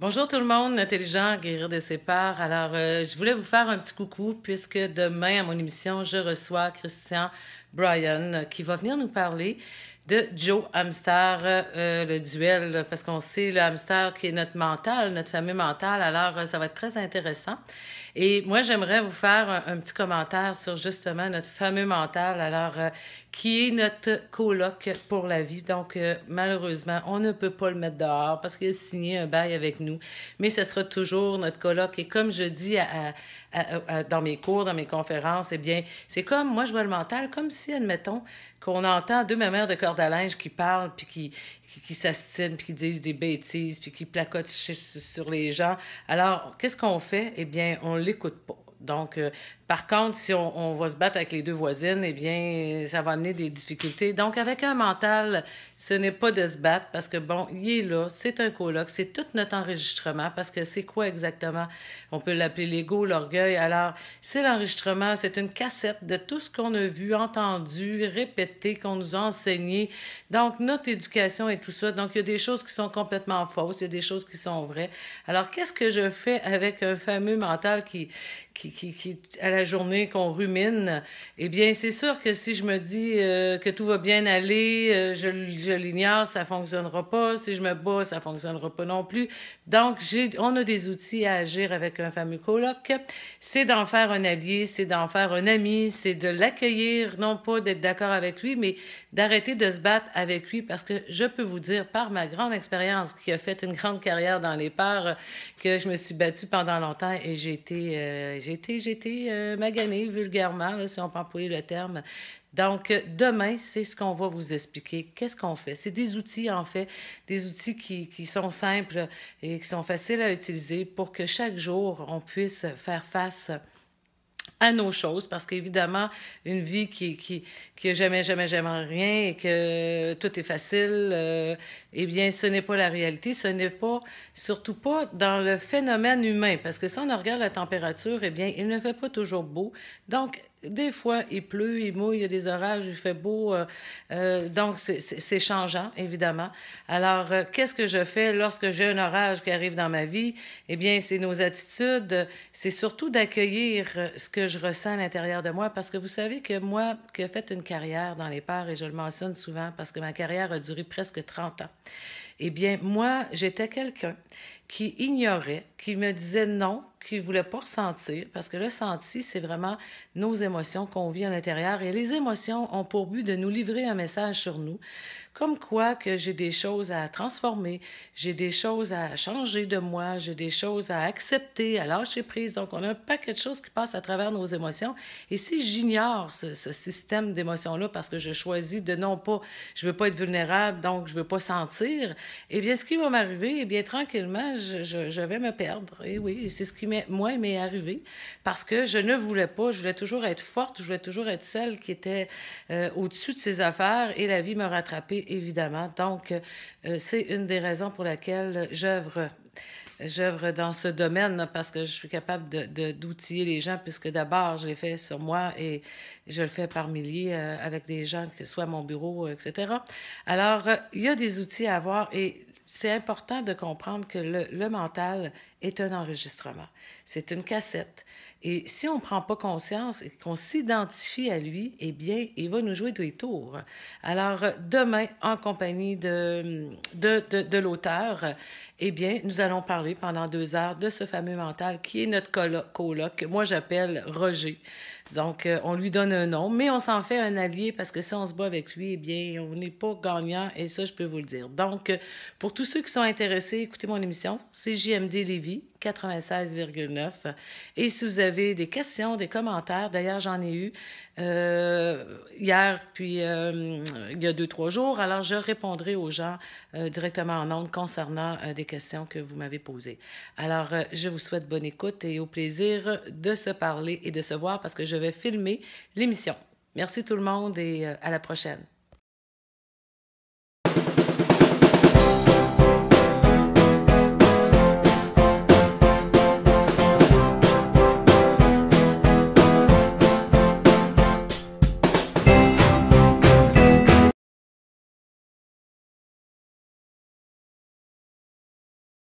Bonjour tout le monde, intelligent, guérir de ses peurs. Alors, je voulais vous faire un petit coucou puisque demain à mon émission, je reçois Christian Bryan qui va venir nous parler de Joe Hamster, le duel, parce qu'on sait le hamster qui est notre mental, notre fameux mental. Alors, ça va être très intéressant. Et moi, j'aimerais vous faire un petit commentaire sur justement notre fameux mental. Alors, qui est notre coloc pour la vie. Donc, malheureusement, on ne peut pas le mettre dehors parce qu'il a signé un bail avec nous. Mais ce sera toujours notre coloc. Et comme je dis dans mes cours, dans mes conférences, eh bien, c'est comme, moi, je vois le mental comme si, admettons, qu'on entend deux mamères de corde à linge qui parlent, puis qui s'astinent, puis qui disent des bêtises, puis qui placotent sur les gens. Alors, qu'est-ce qu'on fait? Eh bien, on l'écoute pas. Donc, par contre, si on va se battre avec les deux voisines, eh bien, ça va amener des difficultés. Donc, avec un mental, ce n'est pas de se battre parce que, bon, il est là, c'est un colloque, c'est tout notre enregistrement parce que c'est quoi exactement? On peut l'appeler l'ego, l'orgueil. Alors, c'est l'enregistrement, c'est une cassette de tout ce qu'on a vu, entendu, répété, qu'on nous a enseigné. Donc, notre éducation et tout ça. Donc, il y a des choses qui sont complètement fausses, il y a des choses qui sont vraies. Alors, qu'est-ce que je fais avec un fameux mental à la journée qu'on rumine, eh bien, c'est sûr que si je me dis que tout va bien aller, je l'ignore, ça fonctionnera pas. Si je me bats, ça fonctionnera pas non plus. Donc, on a des outils à agir avec un fameux coloc. C'est d'en faire un allié, c'est d'en faire un ami, c'est de l'accueillir, non pas d'être d'accord avec lui, mais d'arrêter de se battre avec lui parce que je peux vous dire, par ma grande expérience qui a fait une grande carrière dans les peurs, que je me suis battue pendant longtemps et j'ai été maganée vulgairement, là, si on peut employer le terme. Donc, demain, c'est ce qu'on va vous expliquer. Qu'est-ce qu'on fait? C'est des outils, en fait, des outils qui sont simples et qui sont faciles à utiliser pour que chaque jour, on puisse faire face à nos choses, parce qu'évidemment, une vie qui a jamais, jamais, jamais rien et que tout est facile, eh bien, ce n'est pas la réalité, ce n'est pas, surtout pas dans le phénomène humain, parce que si on regarde la température, eh bien, il ne fait pas toujours beau. Donc, des fois, il pleut, il mouille, il y a des orages, il fait beau. Donc, c'est changeant, évidemment. Alors, qu'est-ce que je fais lorsque j'ai un orage qui arrive dans ma vie? Eh bien, c'est nos attitudes. C'est surtout d'accueillir ce que je ressens à l'intérieur de moi. Parce que vous savez que moi, qui ai fait une carrière dans les peurs, et je le mentionne souvent parce que ma carrière a duré presque 30 ans, eh bien, moi, j'étais quelqu'un qui ignorait, qui me disait non, qui ne voulait pas ressentir, parce que le senti, c'est vraiment nos émotions qu'on vit à l'intérieur. Et les émotions ont pour but de nous livrer un message sur nous, comme quoi que j'ai des choses à transformer, j'ai des choses à changer de moi, j'ai des choses à accepter, à lâcher prise. Donc, on a un paquet de choses qui passent à travers nos émotions. Et si j'ignore ce système d'émotions-là parce que je choisis de non pas, je ne veux pas être vulnérable, donc je ne veux pas sentir, eh bien, ce qui va m'arriver, eh bien, tranquillement, je vais me perdre. Et oui, c'est ce qui moi, m'est arrivé parce que je ne voulais pas, je voulais toujours être forte, je voulais toujours être celle qui était au-dessus de ses affaires et la vie m'a rattrapée, évidemment. Donc, c'est une des raisons pour laquelle j'œuvre dans ce domaine parce que je suis capable d'outiller les gens puisque d'abord, je l'ai fait sur moi et je le fais par milliers avec des gens, que ce soit à mon bureau, etc. Alors, il y a des outils à avoir et c'est important de comprendre que le mental est un enregistrement. C'est une cassette. Et si on ne prend pas conscience et qu'on s'identifie à lui, eh bien, il va nous jouer des tours. Alors, demain, en compagnie de l'auteur, eh bien, nous allons parler pendant 2 heures de ce fameux mental qui est notre coloc, que moi j'appelle Roger. Donc, on lui donne un nom, mais on s'en fait un allié parce que si on se bat avec lui, eh bien, on n'est pas gagnant et ça, je peux vous le dire. Donc, pour tous ceux qui sont intéressés, écoutez mon émission, c'est JMD Lévis 96,9. Et si vous avez des questions, des commentaires, d'ailleurs, j'en ai eu hier, puis il y a 2, 3 jours, alors je répondrai aux gens directement en ondes concernant des questions que vous m'avez posées. Alors, je vous souhaite bonne écoute et au plaisir de se parler et de se voir parce que je vais filmer l'émission. Merci tout le monde et à la prochaine.